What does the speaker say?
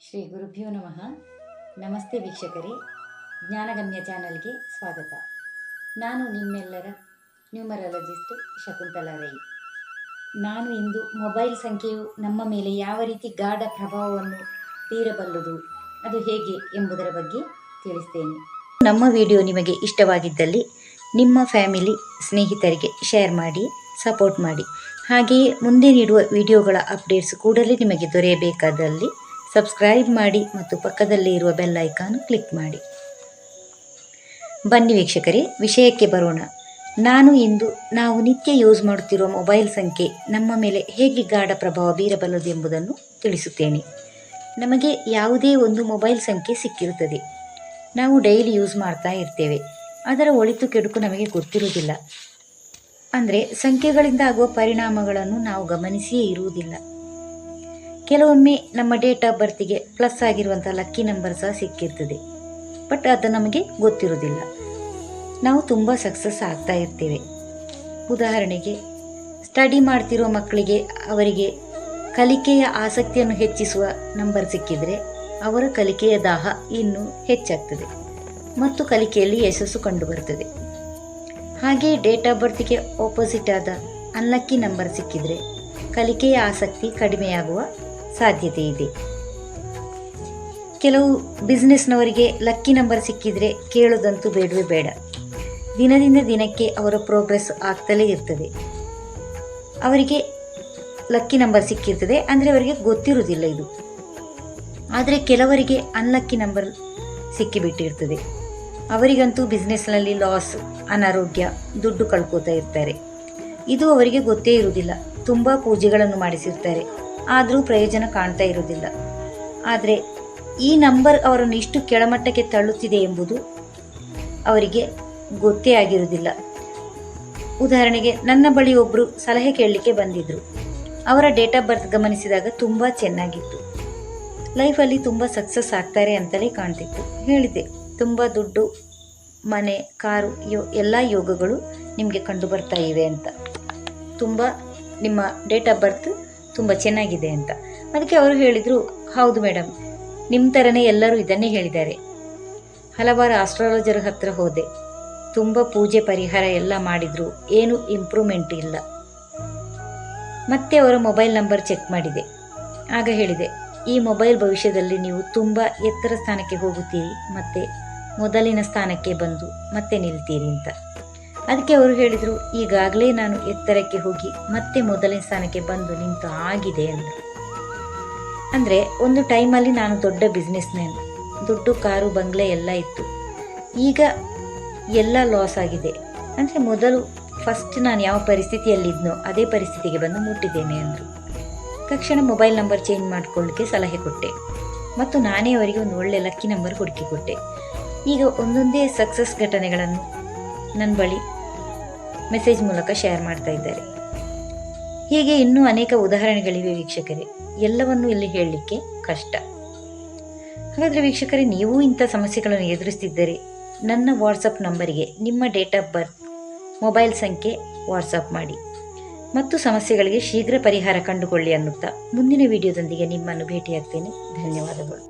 ಶ್ರೀ ಗುರುಭ್ಯೋ ನಮಃ. ನಮಸ್ತೆ ವೀಕ್ಷಕರೇ, ಜ್ಞಾನಗಮ್ಯ ಚಾನಲ್ಗೆ ಸ್ವಾಗತ. ನಾನು ನಿಮ್ಮೆಲ್ಲರ ನ್ಯೂಮರಾಲಜಿಸ್ಟ್ ಶಕುಂತಲಾ ರೈ. ನಾನು ಇಂದು ಮೊಬೈಲ್ ಸಂಖ್ಯೆಯು ನಮ್ಮ ಮೇಲೆ ಯಾವ ರೀತಿ ಗಾಢ ಪ್ರಭಾವವನ್ನು ಬೀರಬಲ್ಲದು, ಅದು ಹೇಗೆ ಎಂಬುದರ ಬಗ್ಗೆ ತಿಳಿಸ್ತೇನೆ. ನಮ್ಮ ವಿಡಿಯೋ ನಿಮಗೆ ಇಷ್ಟವಾಗಿದ್ದಲ್ಲಿ ನಿಮ್ಮ ಫ್ಯಾಮಿಲಿ ಸ್ನೇಹಿತರಿಗೆ ಶೇರ್ ಮಾಡಿ, ಸಪೋರ್ಟ್ ಮಾಡಿ. ಹಾಗೆಯೇ ಮುಂದೆ ನೀಡುವ ವಿಡಿಯೋಗಳ ಅಪ್ಡೇಟ್ಸ್ ಕೂಡಲೇ ನಿಮಗೆ ದೊರೆಯಬೇಕಾದಲ್ಲಿ ಸಬ್ಸ್ಕ್ರೈಬ್ ಮಾಡಿ ಮತ್ತು ಪಕ್ಕದಲ್ಲೇ ಇರುವ ಬೆಲ್ ಐಕಾನ್ ಕ್ಲಿಕ್ ಮಾಡಿ. ಬನ್ನಿ ವೀಕ್ಷಕರೇ, ವಿಷಯಕ್ಕೆ ಬರೋಣ. ನಾನು ಇಂದು ನಾವು ನಿತ್ಯ ಯೂಸ್ ಮಾಡುತ್ತಿರುವ ಮೊಬೈಲ್ ಸಂಖ್ಯೆ ನಮ್ಮ ಮೇಲೆ ಹೇಗೆ ಗಾಢ ಪ್ರಭಾವ ಬೀರಬಲ್ಲದು ಎಂಬುದನ್ನು ತಿಳಿಸುತ್ತೇನೆ. ನಮಗೆ ಯಾವುದೇ ಒಂದು ಮೊಬೈಲ್ ಸಂಖ್ಯೆ ಸಿಕ್ಕಿರುತ್ತದೆ. ನಾವು ಡೈಲಿ ಯೂಸ್ ಮಾಡ್ತಾ ಇರ್ತೇವೆ. ಅದರ ಒಳಿತು ಕೆಡುಕು ನಮಗೆ ಗೊತ್ತಿರುವುದಿಲ್ಲ. ಅಂದರೆ ಸಂಖ್ಯೆಗಳಿಂದ ಆಗುವ ಪರಿಣಾಮಗಳನ್ನು ನಾವು ಗಮನಿಸಿಯೇ ಇರುವುದಿಲ್ಲ. ಕೆಲವೊಮ್ಮೆ ನಮ್ಮ ಡೇಟ್ ಆಫ್ ಬರ್ತಿಗೆ ಪ್ಲಸ್ ಆಗಿರುವಂಥ ಲಕ್ಕಿ ನಂಬರ್ ಸಹ ಸಿಕ್ಕಿರ್ತದೆ. ಬಟ್ ಅದು ನಮಗೆ ಗೊತ್ತಿರುವುದಿಲ್ಲ. ನಾವು ತುಂಬ ಸಕ್ಸಸ್ ಆಗ್ತಾ ಇರ್ತೇವೆ. ಉದಾಹರಣೆಗೆ, ಸ್ಟಡಿ ಮಾಡ್ತಿರೋ ಮಕ್ಕಳಿಗೆ ಅವರಿಗೆ ಕಲಿಕೆಯ ಆಸಕ್ತಿಯನ್ನು ಹೆಚ್ಚಿಸುವ ನಂಬರ್ ಸಿಕ್ಕಿದರೆ ಅವರ ಕಲಿಕೆಯ ದಾಹ ಇನ್ನೂ ಹೆಚ್ಚಾಗ್ತದೆ ಮತ್ತು ಕಲಿಕೆಯಲ್ಲಿ ಯಶಸ್ಸು ಕಂಡುಬರುತ್ತದೆ. ಹಾಗೆಯೇ ಡೇಟ್ ಆಫ್ ಬರ್ತಿಗೆ ಆಪೋಸಿಟ್ ಆದ ಅನ್ಲಕ್ಕಿ ನಂಬರ್ ಸಿಕ್ಕಿದರೆ ಕಲಿಕೆಯ ಆಸಕ್ತಿ ಕಡಿಮೆಯಾಗುವ ಸಾಧ್ಯತೆ ಇದೆ. ಕೆಲವು ಬಿಸ್ನೆಸ್ನವರಿಗೆ ಲಕ್ಕಿ ನಂಬರ್ ಸಿಕ್ಕಿದರೆ ಕೇಳೋದಂತೂ ಬೇಡವೇ ಬೇಡ. ದಿನದಿಂದ ದಿನಕ್ಕೆ ಅವರ ಪ್ರೋಗ್ರೆಸ್ ಆಗ್ತಲೇ ಇರ್ತದೆ. ಅವರಿಗೆ ಲಕ್ಕಿ ನಂಬರ್ ಸಿಕ್ಕಿರ್ತದೆ ಅಂದರೆ ಅವರಿಗೆ ಗೊತ್ತಿರುವುದಿಲ್ಲ ಇದು. ಆದರೆ ಕೆಲವರಿಗೆ ಅನ್ಲಕ್ಕಿ ನಂಬರ್ ಸಿಕ್ಕಿಬಿಟ್ಟಿರ್ತದೆ. ಅವರಿಗಂತೂ ಬಿಸ್ನೆಸ್ನಲ್ಲಿ ಲಾಸ್, ಅನಾರೋಗ್ಯ, ದುಡ್ಡು ಕಳ್ಕೋತಾ ಇರ್ತಾರೆ. ಇದು ಅವರಿಗೆ ಗೊತ್ತೇ ಇರುವುದಿಲ್ಲ. ತುಂಬ ಪೂಜೆಗಳನ್ನು ಮಾಡಿಸಿರ್ತಾರೆ, ಆದರೂ ಪ್ರಯೋಜನ ಕಾಣ್ತಾ ಇರುವುದಿಲ್ಲ. ಆದರೆ ಈ ನಂಬರ್ ಅವರನ್ನು ಇಷ್ಟು ಕೆಳಮಟ್ಟಕ್ಕೆ ತಳ್ಳುತ್ತಿದೆ ಎಂಬುದು ಅವರಿಗೆ ಗೊತ್ತೇ ಆಗಿರುವುದಿಲ್ಲ. ಉದಾಹರಣೆಗೆ, ನನ್ನ ಬಳಿ ಒಬ್ಬರು ಸಲಹೆ ಕೇಳಲಿಕ್ಕೆ ಬಂದಿದ್ದರು. ಅವರ ಡೇಟ್ ಆಫ್ ಬರ್ತ್ ಗಮನಿಸಿದಾಗ ತುಂಬ ಚೆನ್ನಾಗಿತ್ತು. ಲೈಫಲ್ಲಿ ತುಂಬ ಸಕ್ಸಸ್ ಆಗ್ತಾರೆ ಅಂತಲೇ ಕಾಣ್ತಿತ್ತು. ಹೇಳಿದ್ದೆ, ತುಂಬ ದುಡ್ಡು, ಮನೆ, ಕಾರು, ಎಲ್ಲ ಯೋಗಗಳು ನಿಮಗೆ ಕಂಡು ಬರ್ತಾ ಇವೆ ಅಂತ. ತುಂಬ ನಿಮ್ಮ ಡೇಟ್ ಆಫ್ ಬರ್ತ್ ತುಂಬ ಚೆನ್ನಾಗಿದೆ ಅಂತ. ಅದಕ್ಕೆ ಅವರು ಹೇಳಿದರು, ಹೌದು ಮೇಡಮ್, ನಿಮ್ಮ ಥರನೇ ಎಲ್ಲರೂ ಇದನ್ನೇ ಹೇಳಿದ್ದಾರೆ. ಹಲವಾರು ಆಸ್ಟ್ರಾಲಜರ್ ಹತ್ರ ಹೋದೆ, ತುಂಬ ಪೂಜೆ ಪರಿಹಾರ ಎಲ್ಲ ಮಾಡಿದ್ರು, ಏನೂ ಇಂಪ್ರೂವ್ಮೆಂಟ್ ಇಲ್ಲ. ಮತ್ತೆ ಅವರ ಮೊಬೈಲ್ ನಂಬರ್ ಚೆಕ್ ಮಾಡಿದೆ. ಆಗ ಹೇಳಿದೆ, ಈ ಮೊಬೈಲ್ ಭವಿಷ್ಯದಲ್ಲಿ ನೀವು ತುಂಬ ಎತ್ತರ ಸ್ಥಾನಕ್ಕೆ ಹೋಗುತ್ತೀರಿ ಮತ್ತು ಮೊದಲಿನ ಸ್ಥಾನಕ್ಕೆ ಬಂದು ಮತ್ತೆ ನಿಲ್ತೀರಿ ಅಂತ. ಅದಕ್ಕೆ ಅವರು ಹೇಳಿದರು, ಈಗಾಗಲೇ ನಾನು ಎತ್ತರಕ್ಕೆ ಹೋಗಿ ಮತ್ತೆ ಮೊದಲಿನ ಸ್ಥಾನಕ್ಕೆ ಬಂದು ನಿಂತು ಆಗಿದೆ ಅಂದರು. ಅಂದರೆ ಒಂದು ಟೈಮಲ್ಲಿ ನಾನು ದೊಡ್ಡ ಬಿಸ್ನೆಸ್ ಮ್ಯಾನ್, ದುಡ್ಡು, ಕಾರು, ಬಂಗ್ಲೆ ಎಲ್ಲ ಇತ್ತು. ಈಗ ಎಲ್ಲ ಲಾಸ್ ಆಗಿದೆ. ಅಂದರೆ ಮೊದಲು ಫಸ್ಟ್ ನಾನು ಯಾವ ಪರಿಸ್ಥಿತಿಯಲ್ಲಿದ್ದನೋ ಅದೇ ಪರಿಸ್ಥಿತಿಗೆ ಬಂದು ಮುಟ್ಟಿದ್ದೇನೆ ಅಂದರು. ತಕ್ಷಣ ಮೊಬೈಲ್ ನಂಬರ್ ಚೇಂಜ್ ಮಾಡಿಕೊಳ್ಳಿಕ್ಕೆ ಸಲಹೆ ಕೊಟ್ಟೆ ಮತ್ತು ನಾನೇ ಅವರಿಗೆ ಒಂದು ಒಳ್ಳೆ ಲಕ್ಕಿ ನಂಬರ್ ಹುಡುಕಿಕೊಟ್ಟೆ. ಈಗ ಒಂದೊಂದೇ ಸಕ್ಸಸ್ ಘಟನೆಗಳನ್ನು ನನ್ನ ಬಳಿ ಮೆಸೇಜ್ ಮೂಲಕ ಶೇರ್ ಮಾಡ್ತಾ ಇದ್ದಾರೆ. ಹೀಗೆ ಇನ್ನೂ ಅನೇಕ ಉದಾಹರಣೆಗಳಿವೆ ವೀಕ್ಷಕರೇ. ಎಲ್ಲವನ್ನೂ ಇಲ್ಲಿ ಹೇಳಲಿಕ್ಕೆ ಕಷ್ಟ. ಹಾಗಾದರೆ ವೀಕ್ಷಕರೇ, ನೀವು ಇಂಥ ಸಮಸ್ಯೆಗಳನ್ನು ಎದುರಿಸ್ತಿದ್ದರೆ ನನ್ನ ವಾಟ್ಸಪ್ ನಂಬರಿಗೆ ನಿಮ್ಮ ಡೇಟ್ ಆಫ್ ಬರ್ತ್, ಮೊಬೈಲ್ ಸಂಖ್ಯೆ ವಾಟ್ಸಪ್ ಮಾಡಿ ಮತ್ತು ಸಮಸ್ಯೆಗಳಿಗೆ ಶೀಘ್ರ ಪರಿಹಾರ ಕಂಡುಕೊಳ್ಳಿ ಅನ್ನುತ್ತಾ ಮುಂದಿನ ವಿಡಿಯೋದೊಂದಿಗೆ ನಿಮ್ಮನ್ನು ಭೇಟಿಯಾಗ್ತೇನೆ. ಧನ್ಯವಾದಗಳು.